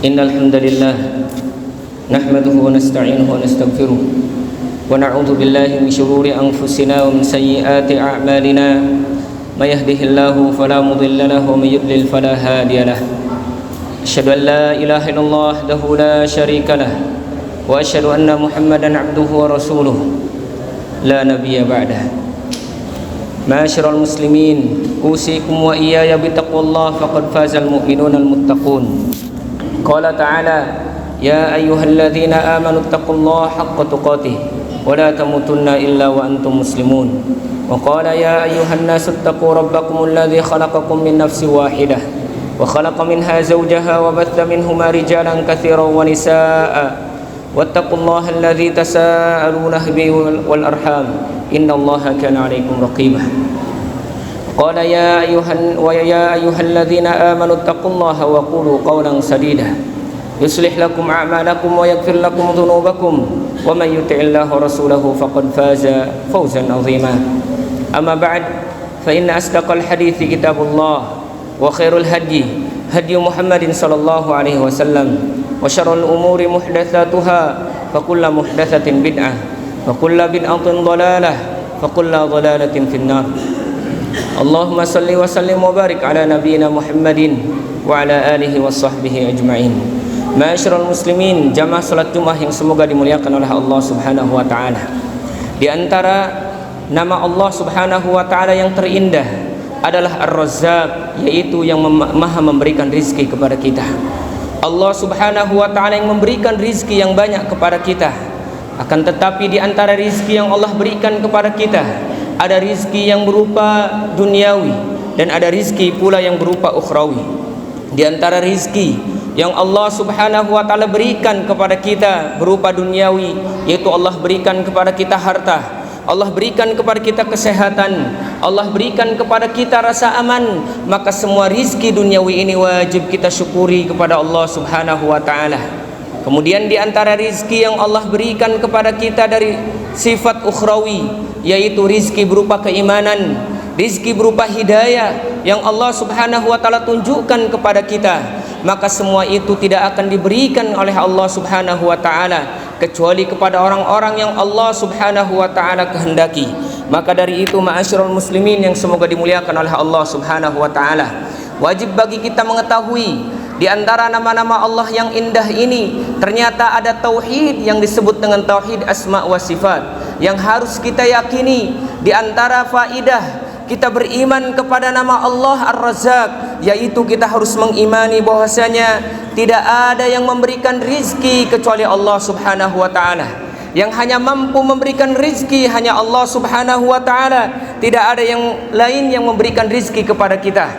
إن الحمد لله نحمده ونستعينه ونستغفره ونعوذ بالله من شرور أنفسنا ومن سيئات أعمالنا من يهده الله فلا مضل له ومن يضلل فلا هادي له أشهد أن لا إله إلا الله وحده لا شريك له وأشهد أن محمدا عبده ورسوله لا نبي بعده معاشر المسلمين أوصيكم وإياي بتقوى الله فقد فاز المؤمنون المتقون قال تعالى يا أيها الذين آمنوا اتقوا الله حق تقاته ولا تموتن إلا وأنتم مسلمون وقال يا أيها الناس اتقوا ربكم الذي خلقكم من نفس واحدة وخلق منها زوجها وبث منهما رجالا كثيرا ونساء واتقوا الله الذي تساءلون به والأرحام إن الله كان عليكم رقيبا قال يا أيها الذين آمنوا اتقوا الله وقولوا قولا سديدا يصلح لكم أعمالكم ويغفر لكم ذنوبكم ومن يطع الله ورسوله فقد فاز فوزا عظيما أما بعد فإن أصدق الحديث كتاب الله وخير الهدي هدي محمد صلى الله عليه وسلم وشر الأمور محدثاتها فكل محدثة بدعة وكل بدعة ضلالة وكل ضلالة في النار اللهم صل وسلم وبارك على نبينا محمد وعلى آله وصحبه أجمعين. Ma'asyiral muslimin, jamaah salat Jumat yang semoga dimuliakan oleh Allah Subhanahu wa taala. Di antara nama Allah Subhanahu wa taala yang terindah adalah Ar-Razzaq, yaitu yang Maha memberikan rizki kepada kita. Allah Subhanahu wa taala yang memberikan rizki yang banyak kepada kita. Akan tetapi di antara rizki yang Allah berikan kepada kita, ada rizki yang berupa duniawi dan ada rizki pula yang berupa ukhrawi. Di antara rizki yang Allah Subhanahu wa taala berikan kepada kita berupa duniawi, yaitu Allah berikan kepada kita harta, Allah berikan kepada kita kesehatan, Allah berikan kepada kita rasa aman, maka semua rizki duniawi ini wajib kita syukuri kepada Allah Subhanahu wa taala. Kemudian di antara rizki yang Allah berikan kepada kita dari sifat ukhrawi, yaitu rizki berupa keimanan, rizki berupa hidayah yang Allah Subhanahu wa taala tunjukkan kepada kita, maka semua itu tidak akan diberikan oleh Allah Subhanahu wa taala kecuali kepada orang-orang yang Allah Subhanahu wa taala kehendaki. Maka dari itu ma'asyiral muslimin yang semoga dimuliakan oleh Allah Subhanahu wa taala, wajib bagi kita mengetahui di antara nama-nama Allah yang indah ini ternyata ada tauhid yang disebut dengan tauhid asma wa sifat yang harus kita yakini. Di antara faidah kita beriman kepada nama Allah Ar-Razzaq, yaitu kita harus mengimani bahwasanya tidak ada yang memberikan rizki kecuali Allah Subhanahu wa taala. Yang hanya mampu memberikan rizki hanya Allah Subhanahu wa taala. Tidak ada yang lain yang memberikan rizki kepada kita.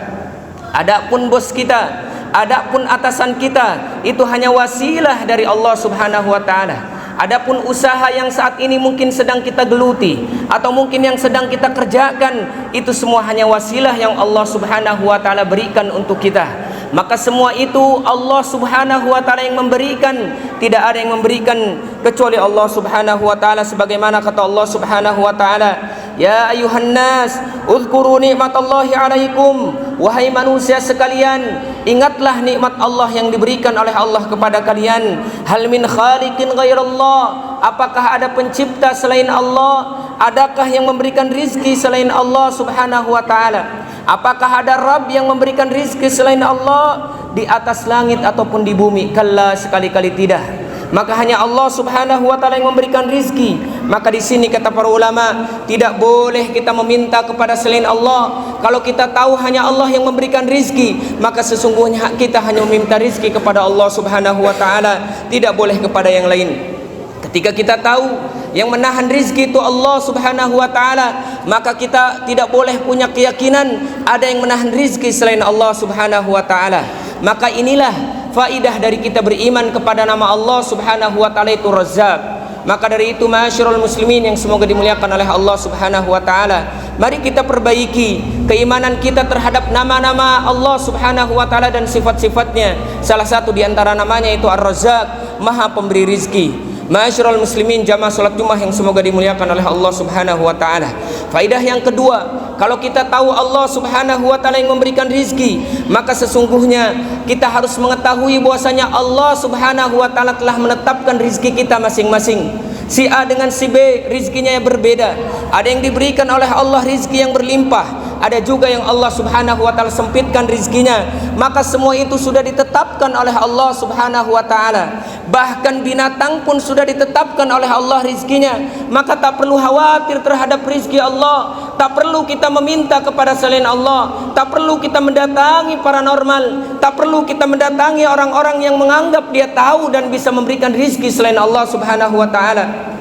Adapun bos kita, adapun atasan kita, itu hanya wasilah dari Allah Subhanahu wa taala. Adapun usaha yang saat ini mungkin sedang kita geluti atau mungkin yang sedang kita kerjakan, itu semua hanya wasilah yang Allah Subhanahu wa taala berikan untuk kita. Maka semua itu Allah Subhanahu wa taala yang memberikan, tidak ada yang memberikan kecuali Allah Subhanahu wa taala, sebagaimana kata Allah Subhanahu wa taala, ya ayuhan nas uzkuru nikmatallahi alaikum, wahai manusia sekalian, ingatlah nikmat Allah yang diberikan oleh Allah kepada kalian. Hal min khaliqin ghairallah, apakah ada pencipta selain Allah? Adakah yang memberikan rizki selain Allah Subhanahu wa taala? Apakah ada Rabb yang memberikan rizki selain Allah di atas langit ataupun di bumi? Kalla, sekali-kali tidak. Maka hanya Allah Subhanahu wa taala yang memberikan rizki. Maka di sini kata para ulama, tidak boleh kita meminta kepada selain Allah. Kalau kita tahu hanya Allah yang memberikan rizki, maka sesungguhnya kita hanya meminta rizki kepada Allah Subhanahu wa taala, tidak boleh kepada yang lain. Ketika kita tahu yang menahan rizki itu Allah Subhanahu wa taala, maka kita tidak boleh punya keyakinan ada yang menahan rizki selain Allah Subhanahu wa taala. Maka inilah faidah dari kita beriman kepada nama Allah Subhanahu wa taala, itu Razzaq. Maka dari itu ma'asyiral muslimin yang semoga dimuliakan oleh Allah Subhanahu wa taala, mari kita perbaiki keimanan kita terhadap nama-nama Allah Subhanahu wa taala dan sifat-sifatnya. Salah satu di antara namanya itu Ar-Razzaq, Maha Pemberi rizki. Ma'asyiral muslimin, jamaah salat Jumat yang semoga dimuliakan oleh Allah Subhanahu wa taala, Faedah yang kedua, kalau kita tahu Allah Subhanahu wa taala yang memberikan rizki, maka sesungguhnya kita harus mengetahui bahwasanya Allah Subhanahu wa taala telah menetapkan rizki kita masing-masing. Si A dengan si B rizkinya yang berbeda. Ada yang diberikan oleh Allah rizki yang berlimpah, ada juga yang Allah Subhanahu wa taala sempitkan rizkinya. Maka semua itu sudah ditetapkan oleh Allah Subhanahu wa taala. Bahkan binatang pun sudah ditetapkan oleh Allah rizkinya. Maka tak perlu khawatir terhadap rizki Allah. Tak perlu kita meminta kepada selain Allah. Tak perlu kita mendatangi paranormal. Tak perlu kita mendatangi orang-orang yang menganggap dia tahu dan bisa memberikan rizki selain Allah Subhanahu wa taala.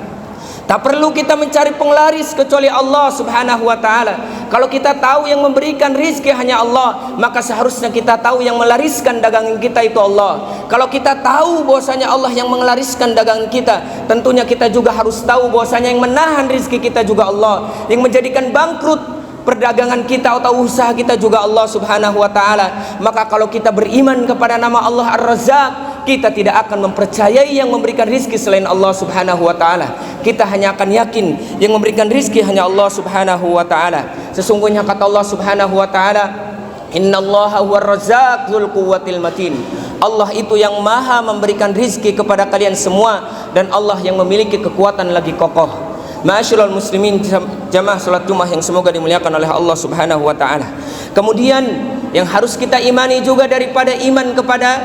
Tak perlu kita mencari penglaris kecuali Allah Subhanahu wa taala. Kalau kita tahu yang memberikan rizki hanya Allah, maka seharusnya kita tahu yang melariskan dagangan kita itu Allah. Kalau kita tahu bahwasanya Allah yang menglariskan dagangan kita, tentunya kita juga harus tahu bahwasanya yang menahan rizki kita juga Allah. Yang menjadikan bangkrut perdagangan kita atau usaha kita juga Allah Subhanahu wa taala. Maka kalau kita beriman kepada nama Allah Ar-Razzaq, kita tidak akan mempercayai yang memberikan rizki selain Allah Subhanahu wa taala. Kita hanya akan yakin yang memberikan rizki hanya Allah Subhanahu wa taala. Sesungguhnya kata Allah Subhanahu wa taala, innallaha huwar razzaq dzul quwwatil matin. Allah itu yang maha memberikan rizki kepada kalian semua, dan Allah yang memiliki kekuatan lagi kokoh. Ma'asyiral muslimin, jamaah salat Jumat yang semoga dimuliakan oleh Allah Subhanahu wa taala. Kemudian yang harus kita imani juga daripada iman kepada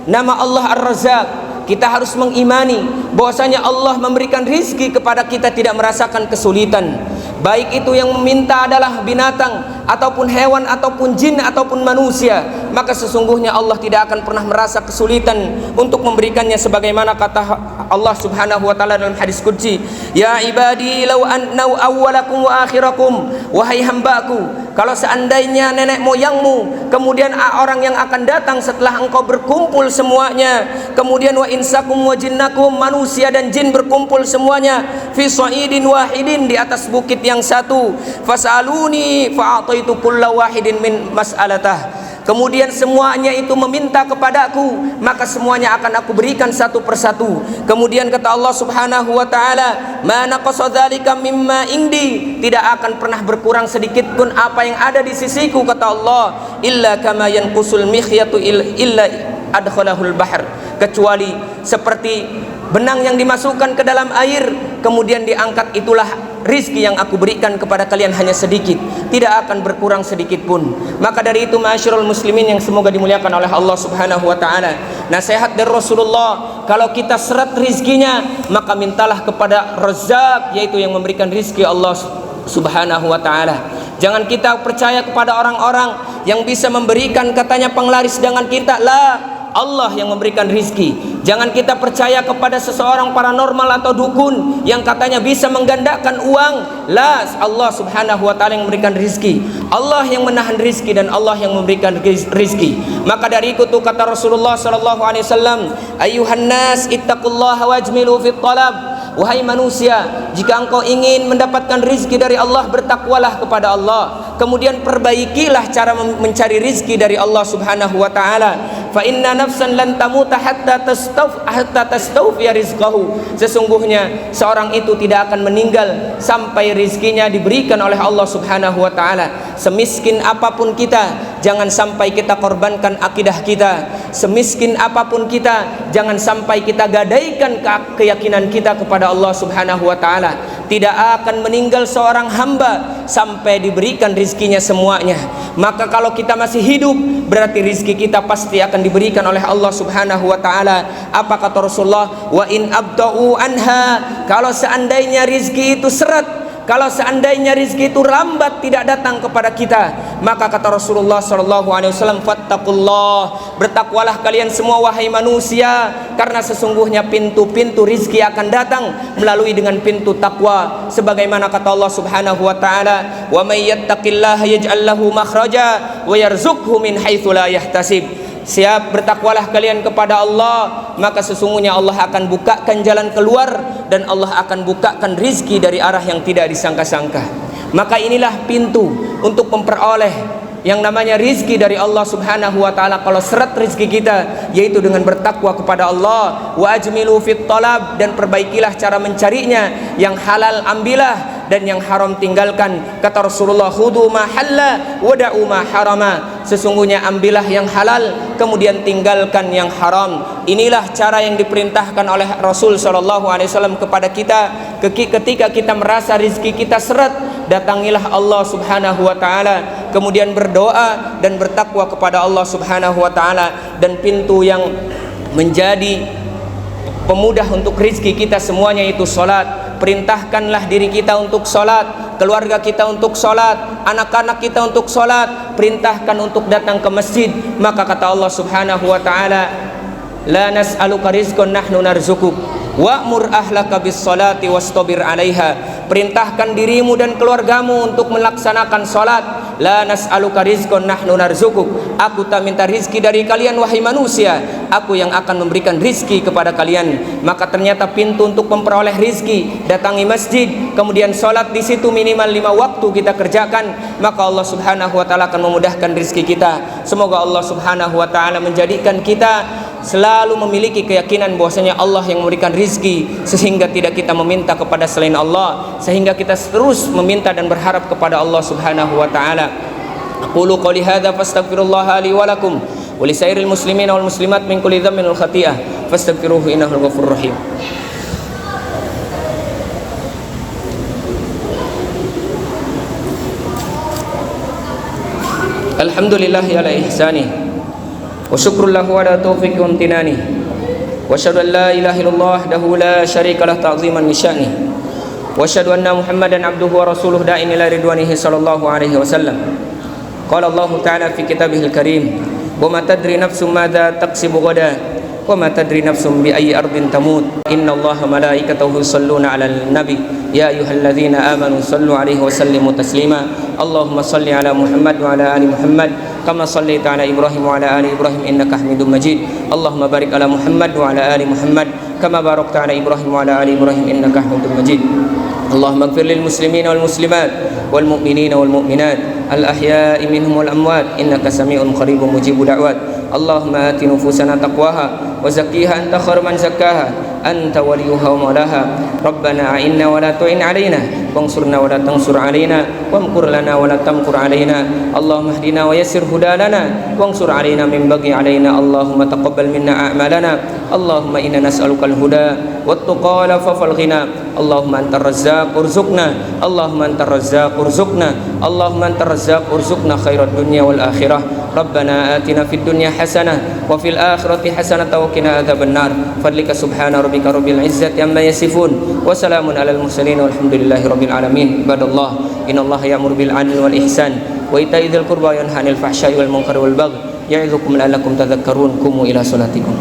nama Allah Ar-Razzaq, kita harus mengimani bahwasanya Allah memberikan rizki kepada kita tidak merasakan kesulitan. Baik itu yang meminta adalah binatang ataupun hewan ataupun jin ataupun manusia, maka sesungguhnya Allah tidak akan pernah merasa kesulitan untuk memberikannya, sebagaimana kata Allah Subhanahu wa taala dalam hadis qudsi, ya ibadi law annau awwalakum wa akhirakum, wahai hambaku, kalau seandainya nenek moyangmu, kemudian orang yang akan datang setelah engkau berkumpul semuanya, kemudian wa insakum wa jinnakum, manusia dan jin berkumpul semuanya, fi sa'idin wahidin, di atas bukit yang satu, fasaluni fa'ataitu kulla wahidin min mas'alatah, kemudian semuanya itu meminta kepadaku, maka semuanya akan aku berikan satu persatu. Kemudian kata Allah Subhanahu wa taala, ma naqasa dzalika mimma indi, tidak akan pernah berkurang sedikit pun apa yang ada di sisiku, kata Allah, illa kama yanqusul mikhyatu illa adkhalahul bahr, kecuali seperti benang yang dimasukkan ke dalam air kemudian diangkat, itulah rizki yang aku berikan kepada kalian, hanya sedikit, tidak akan berkurang sedikit pun. Maka dari itu ma'asyiral muslimin yang semoga dimuliakan oleh Allah Subhanahu wa taala, nasihat dari Rasulullah, kalau kita seret rizkinya maka mintalah kepada Razzaq, yaitu yang memberikan rizki Allah Subhanahu wa taala. Jangan kita percaya kepada orang-orang yang bisa memberikan katanya penglaris dagangan kita, lah, Allah yang memberikan rizki. Jangan kita percaya kepada seseorang paranormal atau dukun yang katanya bisa menggandakan uang. La, Allah Subhanahu wa taala yang memberikan rizki. Allah yang menahan rizki dan Allah yang memberikan rizki. Maka dari itu kata Rasulullah sallallahu alaihi wasallam, ayyuhan nas ittaqullaha wajmilu fit talab. Wahai manusia, jika engkau ingin mendapatkan rizki dari Allah, bertakwalah kepada Allah. Kemudian perbaikilah cara mencari rizki dari Allah Subhanahu wa taala. Fa inna nafsan lan tamuta hatta tastawfiya rizqahu. Sesungguhnya seorang itu tidak akan meninggal sampai rizkinya diberikan oleh Allah Subhanahu wa taala. Semiskin apapun kita, jangan sampai kita korbankan akidah kita. Semiskin apapun kita, jangan sampai kita gadaikan keyakinan kita kepada Allah Subhanahu wa taala. Tidak akan meninggal seorang hamba sampai diberikan rizkinya semuanya. Maka kalau kita masih hidup, berarti rizki kita pasti akan diberikan oleh Allah Subhanahu wa taala. Apa kata Rasulullah? Wa in abta'u anha, kalau seandainya rizki itu seret, kalau seandainya rizki itu lambat tidak datang kepada kita, maka kata Rasulullah sallallahu alaihi wasallam, fattaqullah, bertakwalah kalian semua wahai manusia, karena sesungguhnya pintu-pintu rizki akan datang melalui dengan pintu takwa. Sebagaimana kata Allah Subhanahu wa taala, wa may yattaqillaha yaj'al lahu makhraja wa yarzuqhu min haitsu la yahtasib. Siap, bertakwalah kalian kepada Allah, maka sesungguhnya Allah akan bukakan jalan keluar dan Allah akan bukakan rizki dari arah yang tidak disangka-sangka. Maka inilah pintu untuk memperoleh yang namanya rizki dari Allah Subhanahu wa taala. Kalau seret rizki kita, yaitu dengan bertakwa kepada Allah. Wa ajmilu fit talab, dan perbaikilah cara mencarinya. Yang halal ambillah, dan yang haram tinggalkan. Kata Rasulullah, khudu ma halla wada'u ma harama. Sesungguhnya ambillah yang halal, kemudian tinggalkan yang haram. Inilah cara yang diperintahkan oleh Rasul SAW kepada kita. Ketika kita merasa rizki kita seret, datangilah Allah Subhanahu wa taala, kemudian berdoa dan bertakwa kepada Allah Subhanahu wa taala. Dan pintu yang menjadi pemudah untuk rizki kita semuanya itu salat. Perintahkanlah diri kita untuk salat, keluarga kita untuk salat, anak-anak kita untuk salat. Perintahkan untuk datang ke masjid. Maka kata Allah Subhanahu wa taala, la nas'aluka rizqan nahnu narzukuk wa'mur ahlaka bis salati wastabir 'alaiha. Perintahkan dirimu dan keluargamu untuk melaksanakan salat. La nas'aluka rizqan nahnu narzukuk. Aku tak minta rizki dari kalian wahai manusia, aku yang akan memberikan rizki kepada kalian. Maka ternyata pintu untuk memperoleh rizki, datangi masjid, kemudian salat di situ minimal 5 waktu kita kerjakan, maka Allah Subhanahu wa taala akan memudahkan rizki kita. Semoga Allah Subhanahu wa taala menjadikan kita selalu memiliki keyakinan bahwasanya Allah yang memberikan rizki, sehingga tidak kita meminta kepada selain Allah, sehingga kita terus meminta dan berharap kepada Allah Subhanahu wa taala. Aqulu qouli hadza fastaghfirullaha li wa lakum wa li sairil muslimina wal muslimat min kulli dhanbin wal khati'ah fastaghfiruhu innahu ghafurur rahim. Alhamdulillahi ala ihsanih wa syukrul lahu ala taufiqi wa imtinani wa asyhadu an la ilaha illallah wahdahu la syarika lah ta'ziman li sya'ni wa asyhadu anna Muhammadan abduhu wa rasuluhu da'in ila ridwanihi sallallahu alaihi wasallam. Qala Allah ta'ala fi kitabihil karim, wa ma tadri nafsum madza taksibu ghadan wa ma tadri nafsum bi ayyi ardin tamut. Innallaha malaikatahu yusholluna 'alan nabi ya ayyuhalladzina amanu shallu 'alaihi wa sallimu taslima. Allahumma shalli 'ala Muhammad wa 'ala ali Muhammad kama shallaita 'ala Ibrahim wa 'ala ali Ibrahim innaka Hamidum Majid. Allahumma barik 'ala Muhammad wa 'ala ali Muhammad kama barakta 'ala Ibrahim wa 'ala ali Ibrahim innaka Hamidum Majid. Allahumma ighfir lil muslimina wal muslimat wal mu'minina wal mu'minat al ahya'i minhum wal amwat innaka sami'un qaribun mujibud da'wat. Allahumma ati nufusana taqwaha wa zakkiha anta khairu man zakkaha anta waliyuha wa maulaha. Rabbana a'inna wa la tu'in 'alaina wansurna wa la tansur 'alaina wamkur lana wa la tamkur 'alaina. Allahumma ihdina wa yassir hudalana wansur 'alaina min baghi 'alaina. Allahumma taqabbal minna a'malana. Allahumma inna nas'aluka al-huda wat-tuqa wal 'afwa wal ghina. Allahumma antar razzaq urzuqna. Allahumma antar razzaq urzuqna. Allahumma antar razzaq urzuqna khairat dunya wal akhirah. Rabbana atina fid dunya hasanah wa fil akhirati hasanah wa qina adzabannar. Fadlika subhana rabbika rabbil izzati amma yasifun wa salamun alal mursalin walhamdulillahi rabbil alamin. Ibadallah, innallaha ya'muru bil 'adli wal ihsan wa ita'i dzil qurba wa yanha 'anil fahsya'i wal munkari wal baghi ya'idzukum la'allakum tadhakkarun. Qumu ila salatikum.